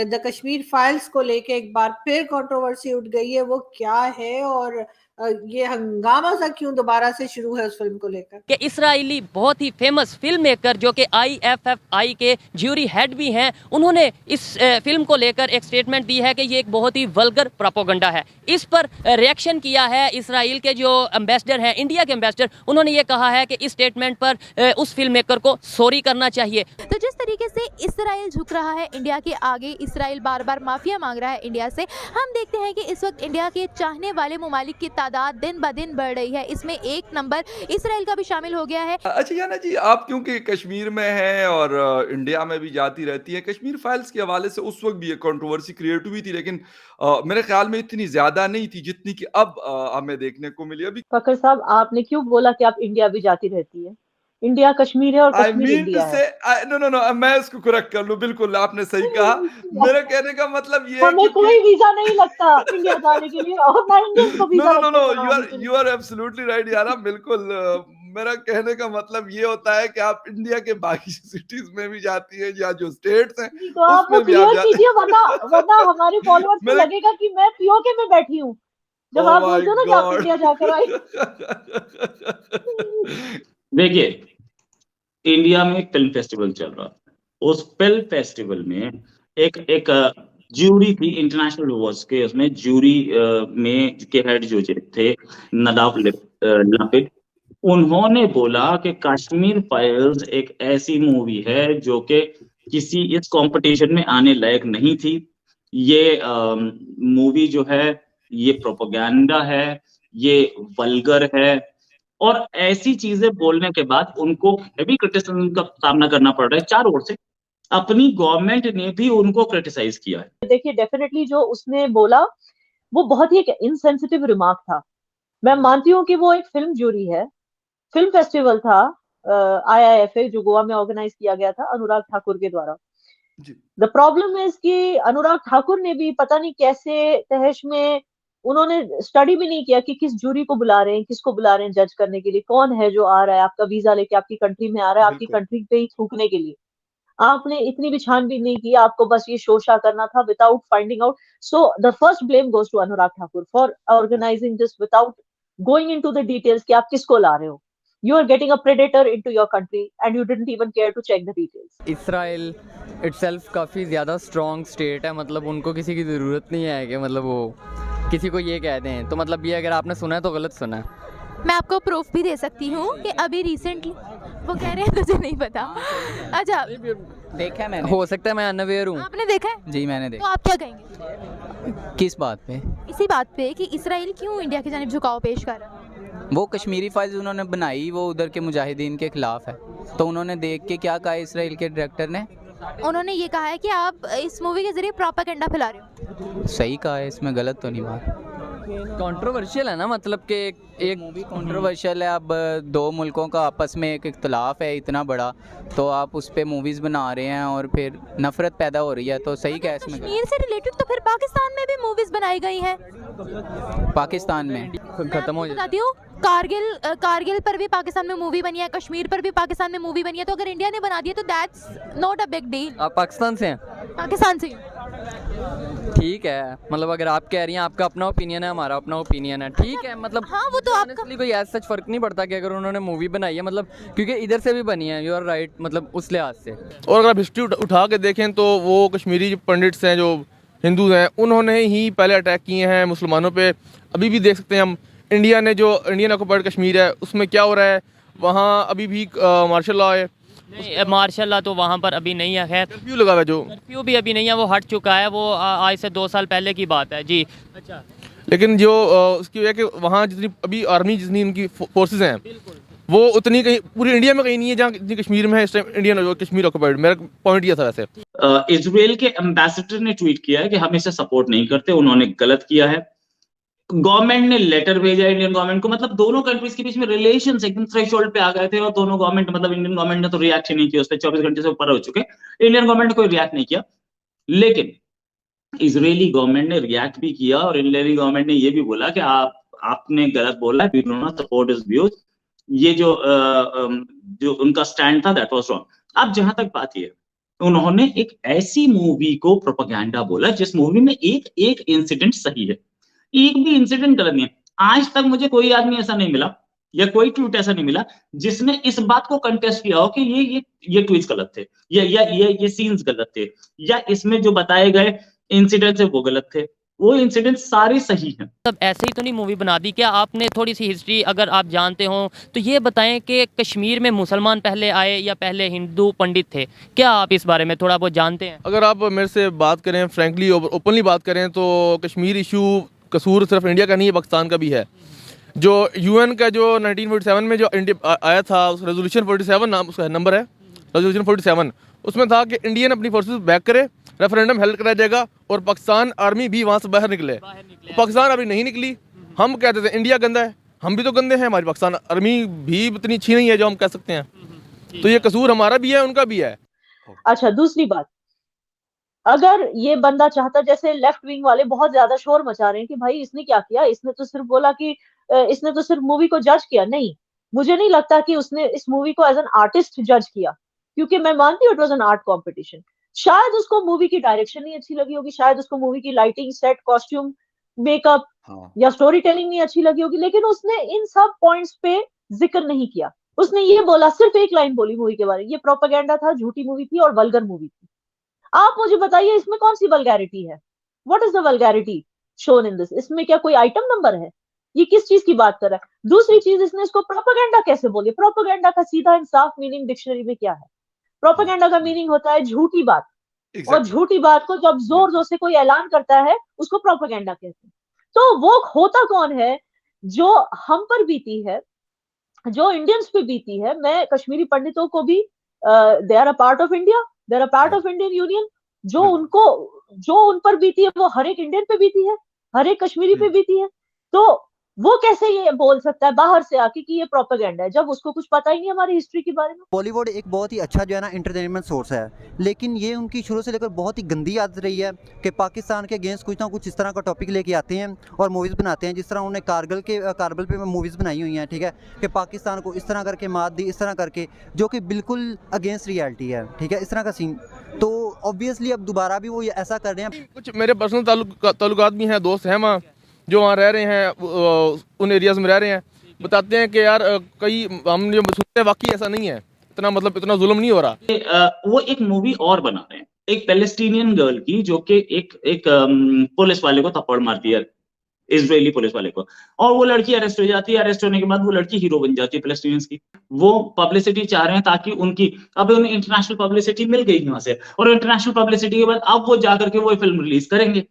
The Kashmir files को लेके एक बार फिर कंट्रोवर्सी उठ गई है, वो क्या है और ये हंगामा सा क्यों दोबारा से शुरू है उस फिल्म को लेकर? कि इसराइली बहुत ही फेमस फिल्म मेकर जो कि IFFI के ज्यूरी हेड भी हैं, उन्होंने इस फिल्म को लेकर एक स्टेटमेंट दी है कि ये एक बहुत ही वल्गर प्रोपोगंडा है। इस पर रिएक्शन किया है इसराइल के जो एम्बेसडर हैं, इंडिया के एम्बेसडर, उन्होंने ये कहा है कि इस स्टेटमेंट पर उस फिल्म मेकर को सॉरी करना चाहिए। तो जिस तरीके से इसराइल झुक रहा है इंडिया के आगे, इसराइल बार बार माफिया मांग रहा है इंडिया से, हम देखते हैं कि इस वक्त इंडिया के चाहने वाले ममालिक की तादाद दिन ब दिन बढ़ रही है। इसमें एक नंबर इसराइल का भी शामिल हो गया है। अच्छा याना जी, आप क्योंकि कश्मीर में हैं और इंडिया में भी जाती रहती है, कश्मीर फाइल्स के हवाले से उस वक्त भी एक कंट्रोवर्सी क्रिएट हुई थी, लेकिन मेरे ख्याल में इतनी ज्यादा नहीं थी जितनी कि अब हमें देखने को मिली। अभी फखर साहब, आपने क्यों बोला कि आप इंडिया भी जाती रहती है? इंडिया कश्मीर है और आई कश्मीर मीन टू इंडिया से है। नो नो नो, मैं इसको करेक्ट कर लूं, बिल्कुल आपने सही कहा। मेरा कहने का मतलब ये है हमें कि कोई वीजा नहीं लगता इंडिया जाने के लिए, और ना इंडियंस को नो वीजा नो नो लगता नो, है वहाँ आने के लिए। यू आर एब्सोल्युटली राइट यारा, बिल्कुल। मेरा कहने का मतलब ये होता है कि आप इंडिया के बाकी सिटीज में भी जाती है या जो स्टेट्स हैं नहीं, तो आप वो उसमें भी आप क्लियर जाते कीजिए, वरना हमारे फॉलोअर्स को मेरे लगेगा कि मैं पीओके में बैठी हूँ जब ओ आप माय बोलते हो ना कि आप गॉड। इंडिया जाकर आई। देखिए, इंडिया में एक फिल्म फेस्टिवल चल रहा था। उस फिल्म फेस्टिवल में एक ज्यूरी थी इंटरनेशनल अवार्ड्स के, उसमें ज्यूरी में के हेड जो थे नदाफ लापिड, उन्होंने बोला कि कश्मीर फाइल्स एक ऐसी मूवी है जो कि किसी इस कंपटीशन में आने लायक नहीं थी। ये मूवी जो है ये प्रोपेगेंडा है, ये वल्गर है, और ऐसी चीजें बोलने के बाद उनको हेवी क्रिटिसिज्म का सामना करना पड़ रहा है चारों ओर से। अपनी गवर्नमेंट ने भी उनको क्रिटिसाइज किया है। देखिए, डेफिनेटली जो उसने बोला वो बहुत ही एक इनसेंसिटिव रिमार्क था। मैं मानती हूँ कि वो एक फिल्म ज्यूरी है, फिल्म फेस्टिवल था IIFA जो गोवा में ऑर्गेनाइज किया गया था अनुराग ठाकुर के द्वारा। द प्रॉब्लम इज कि अनुराग ठाकुर ने भी पता नहीं कैसे तहश में उन्होंने स्टडी भी नहीं किया कि किस जूरी को बुला रहे हैं, किसको बुला रहे हैं जज करने के लिए, कौन है जो आ रहा है आपका वीजा लेके आपकी कंट्री में आ रहा है, आपकी कंट्री पे ही थूकने के लिए। आपने इतनी भी छानबीन नहीं की, आपको बस ये शोशा करना था without finding out. So the first blame goes to Anurag Thakur for organising this without going into the details कि आप किसको ला रहे हो। You are getting a predator into your country and you didn't even care to check the details. Israel itself काफ़ी ज़्यादा strong state है, मतलब उनको किसी की ज़रूरत नहीं है कि मतलब वो किसी को ये कह दें, तो मतलब ये अगर आपने सुना है तो गलत सुना है। मैं आपको प्रूफ भी दे सकती हूँ कि अभी रिसेंटली वो कह रहे हैं तुझे नहीं पता। अच्छा, देखा है मैंने। हो सकता है मैं अनअवेयर हूँ। आपने देखा है? जी मैंने तो देखा। आप क्या कहेंगे किस बात पे? इसी बात पे कि इसराइल क्यों इंडिया की जानिब झुकाव पेश कर रहा है? वो कश्मीरी फाइल्स उन्होंने बनाई, वो उधर के मुजाहिदीन के खिलाफ है, तो उन्होंने देख के क्या कहा इसराइल के डायरेक्टर ने? उन्होंने ये कहा है कि आप इस मूवी के जरिए प्रोपेगेंडा फैला रहे हो। सही कहा है, इसमें गलत तो नहीं बात। कंट्रोवर्शियल है ना, मतलब कि एक मूवी कंट्रोवर्शियल है। अब दो मुल्कों का आपस में एक इख्तलाफ है इतना बड़ा, तो आप उस पर मूवीज़ बना रहे हैं और फिर नफरत पैदा हो रही है, तो सही क्या है इसमें? कश्मीर से रिलेटेड तो फिर पाकिस्तान में भी मूवीज बनाई गई हैं। पाकिस्तान में खत्म हो बताती हूँ, कारगिल पर भी पाकिस्तान में मूवी बनी है, कश्मीर पर भी पाकिस्तान में मूवी बनी है, तो अगर इंडिया ने बना दिया तो that's not a big deal. आप पाकिस्तान से हैं? पाकिस्तान से। ठीक है, मतलब अगर आप कह रही हैं, आपका अपना ओपिनियन है, हमारा अपना ओपिनियन है, ठीक है। मतलब हाँ, वो तो आपका कोई ऐसा सच फर्क नहीं पड़ता कि अगर उन्होंने मूवी बनाई है, मतलब क्योंकि इधर से भी बनी है, यू आर राइट, मतलब उस लिहाज से। और अगर आप हिस्ट्री उठा के देखें तो वो कश्मीरी जो पंडित्स हैं, जो हिंदू हैं, उन्होंने ही पहले अटैक किए हैं मुसलमानों पे। अभी भी देख सकते हैं हम, इंडियन ऑक्युपाइड कश्मीर है, उसमें क्या हो रहा है, वहाँ अभी भी मार्शल लॉ है। नहीं, मार्शल लॉ तो वहाँ पर अभी नहीं है। खैर, कर्फ्यू लगा हुआ है, जो कर्फ्यू भी अभी नहीं है, वो हट चुका है, वो आज से 2 साल पहले की बात है जी। अच्छा, लेकिन जो उसकी वजह कि वहाँ जितनी अभी आर्मी, जितनी उनकी फोर्सेज हैं, वो उतनी कहीं पूरी इंडिया में कहीं नहीं है जहाँ जितनी कश्मीर में है इस टाइम इंडियन कश्मीर ऑक्युपाइड। मेरा पॉइंट ये था। वैसे इजराइल के एम्बेसडर ने ट्वीट किया है कि हम इसे सपोर्ट नहीं करते, उन्होंने गलत किया है। गवर्नमेंट ने लेटर भेजा इंडियन गवर्नमेंट को, मतलब दोनों कंट्रीज के बीच में रिलेशंस एकदम थ्रेशोल्ड पे आ गए थे, और दोनों गवर्नमेंट, मतलब इंडियन गवर्नमेंट ने तो रिएक्ट ही नहीं किया, उस पर 24 घंटे से ऊपर हो चुके, इंडियन गवर्नमेंट ने कोई रिएक्ट नहीं किया। लेकिन इजरायली गवर्नमेंट ने रिएक्ट भी किया, और इजरायली गवर्नमेंट ने ये भी बोला कि आपने गलत बोला, we do not support his views. ये जो उनका स्टैंड था दैट वाज रॉन्ग। अब जहां तक बात ये, उन्होंने एक ऐसी मूवी को प्रोपेगेंडा बोला जिस मूवी में एक एक इंसिडेंट सही है, एक भी इंसिडेंट गलत नहीं है। आज तक मुझे कोई आदमी ऐसा नहीं मिला या कोई ट्वीट ऐसा नहीं मिला जिसने इस बात को कंटेस्ट किया हो कि ये ट्वीट्स गलत थे या ये सीन्स गलत थे या इसमें जो बताए गए इंसिडेंट्स है वो गलत थे। वो इंसिडेंट सारे सही हैं। तब ऐसे ही तो नहीं मूवी बना दी क्या? आपने थोड़ी सी हिस्ट्री अगर आप जानते हो तो ये बताएं कि कश्मीर में मुसलमान पहले आए या पहले हिंदू पंडित थे? क्या आप इस बारे में थोड़ा बहुत जानते हैं? अगर आप मेरे से बात करें फ्रैंकली ओपनली बात करें तो कश्मीर इशू कसूर सिर्फ इंडिया का नहीं है, पाकिस्तान का भी है। जो यूएन का जो 1947 में जो इंडिया आया था, उस रेजोल्यूशन 47 नाम उसका नंबर है, रेजोल्यूशन 47, उसमें था कि इंडियन अपनी फोर्सेस बैक करे, रेफरेंडम हेल्प कराया जाएगा और पाकिस्तान आर्मी भी वहाँ से बाहर निकले। पाकिस्तान आर्मी नहीं निकली। हम कहते थे इंडिया गंदा है, हम भी तो गंदे हैं, हमारी पाकिस्तान आर्मी भी इतनी अच्छी नहीं है जो हम कह सकते हैं। तो ये कसूर हमारा भी है, उनका भी है। अच्छा, दूसरी बात, अगर ये बंदा चाहता, जैसे लेफ्ट विंग वाले बहुत ज्यादा शोर मचा रहे हैं कि भाई इसने क्या किया, इसने तो सिर्फ बोला कि इसने तो सिर्फ मूवी को जज किया। नहीं, मुझे नहीं लगता कि उसने इस मूवी को एज एन आर्टिस्ट जज किया, क्योंकि मैं मानती हूँ it was an art competition. शायद उसको मूवी की डायरेक्शन नहीं अच्छी लगी होगी, शायद उसको मूवी की लाइटिंग, सेट, कॉस्ट्यूम, मेकअप या स्टोरी टेलिंग नहीं अच्छी लगी होगी, लेकिन उसने इन सब पॉइंट्स पे जिक्र नहीं किया। उसने ये बोला, सिर्फ एक लाइन बोली मूवी के बारे में, ये प्रोपेगेंडा था, झूठी मूवी थी और वल्गर मूवी थी। आप मुझे बताइए इसमें कौन सी वल्गैरिटी है? What is the vulgarity shown in this? इसमें क्या कोई आइटम नंबर है? ये किस चीज की बात कर रहा है? दूसरी चीज, इसने इसको प्रोपेगेंडा कैसे बोली? प्रोपेगेंडा का सीधा इंसाफ मीनिंग डिक्शनरी में क्या है? प्रोपेगेंडा का मीनिंग होता है झूठी बात। और झूठी बात को जब जोर जोर से कोई ऐलान करता है उसको प्रोपेगेंडा कहते हैं। तो वो होता कौन है जो हम पर बीती है, जो इंडियंस पे बीती है? मैं कश्मीरी पंडितों को भी, they are a part of India, they are a part of Indian union, जो उन पर बीती है वो हर एक इंडियन पे बीती है, हर एक कश्मीरी पे बीती है। तो वो कैसे ये बोल सकता है बाहर से आके कि ये प्रोपेगेंडा है, जब उसको कुछ पता ही नहीं हमारी हिस्ट्री के बारे में? बॉलीवुड एक बहुत ही अच्छा जो है ना एंटरटेनमेंट सोर्स है, लेकिन ये उनकी शुरू से लेकर बहुत ही गंदी आदत रही है कि पाकिस्तान के अगेंस्ट कुछ ना कुछ इस तरह का टॉपिक लेके आते हैं और मूवीज़ बनाते हैं। जिस तरह उन्होंने कारगिल पे मूवीज़ बनाई हुई हैं, ठीक है, कि पाकिस्तान को इस तरह करके मात दी, इस तरह करके, जो कि बिल्कुल अगेंस्ट रियलिटी है, ठीक है, इस तरह का सीन। तो ऑब्वियसली अब दोबारा भी वो ऐसा कर रहे हैं। कुछ मेरे पर्सनल ताल्लुकात भी हैं, दोस्त हैं वहाँ जो वहाँ रह रहे हैं, उन एरियाज में रह रहे हैं, बताते हैं कि यार कई हम जो सुनते हैं वाकई ऐसा नहीं है, इतना मतलब इतना जुल्म नहीं हो रहा। वो एक मूवी और बना रहे हैं, एक पैलेस्टीनियन गर्ल की, जो कि एक पुलिस वाले को थप्पड़ मारती है, इजरायली पुलिस वाले को, और वो लड़की अरेस्ट हो जाती है। अरेस्ट होने के बाद वो लड़की हीरो बन जाती है पैलेस्टीनियंस की। वो पब्लिसिटी चाह रहे हैं ताकि उनकी, अब उन्हें इंटरनेशनल पब्लिसिटी मिल गई वहां से, और इंटरनेशनल पब्लिसिटी के बाद अब वो जाकर के वो फिल्म रिलीज करेंगे।